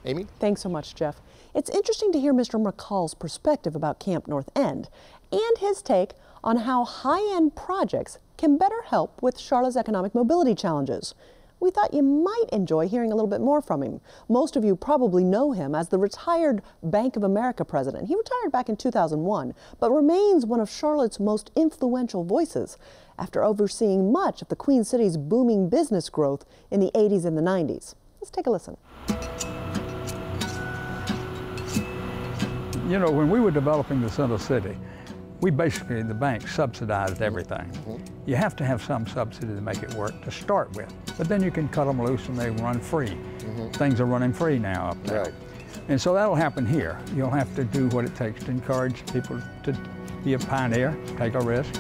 Amy? Thanks so much, Jeff. It's interesting to hear Mr. McColl's perspective about Camp North End and his take on how high-end projects can better help with Charlotte's economic mobility challenges. We thought you might enjoy hearing a little bit more from him. Most of you probably know him as the retired Bank of America president. He retired back in 2001, but remains one of Charlotte's most influential voices after overseeing much of the Queen City's booming business growth in the 80s and the 90s. Let's take a listen. You know, when we were developing the center city, we basically, the bank subsidized everything. You have to have some subsidy to make it work to start with, but then you can cut them loose and they run free. Things are running free now up there. Right. And so that'll happen here. You'll have to do what it takes to encourage people to be a pioneer, take a risk,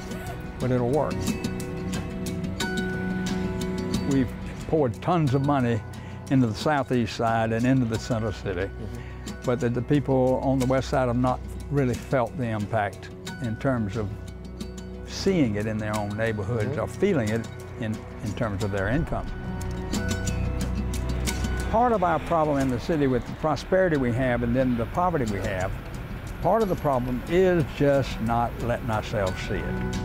but it'll work. We've poured tons of money into the southeast side and into the center city, but the people on the west side have not really felt the impact in terms of seeing it in their own neighborhoods or feeling it in terms of their income. Part of our problem in the city with the prosperity we have and then the poverty we have, part of the problem is just not letting ourselves see it.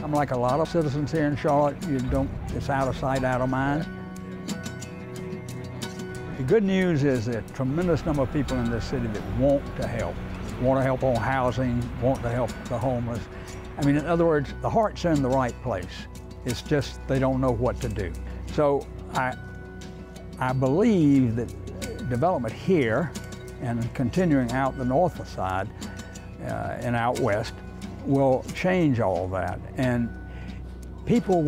I'm like a lot of citizens here in Charlotte, it's out of sight, out of mind. The good news is that a tremendous number of people in this city that want to help on housing, want to help the homeless. I mean, in other words, the heart's in the right place. It's just they don't know what to do. So I believe that development here and continuing out the north side and out west will change all that. And people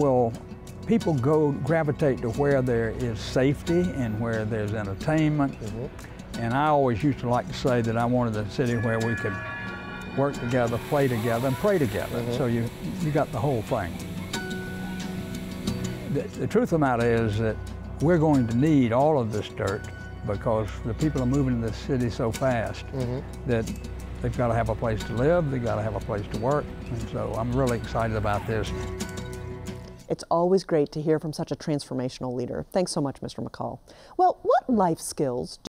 gravitate to where there is safety and where there's entertainment. And I always used to like to say that I wanted a city where we could work together, play together, and pray together. So you got the whole thing. The truth of the matter is that we're going to need all of this dirt because the people are moving to this city so fast that they've got to have a place to live, they've got to have a place to work. And so I'm really excited about this. It's always great to hear from such a transformational leader. Thanks so much, Mr. McColl. Well, what life skills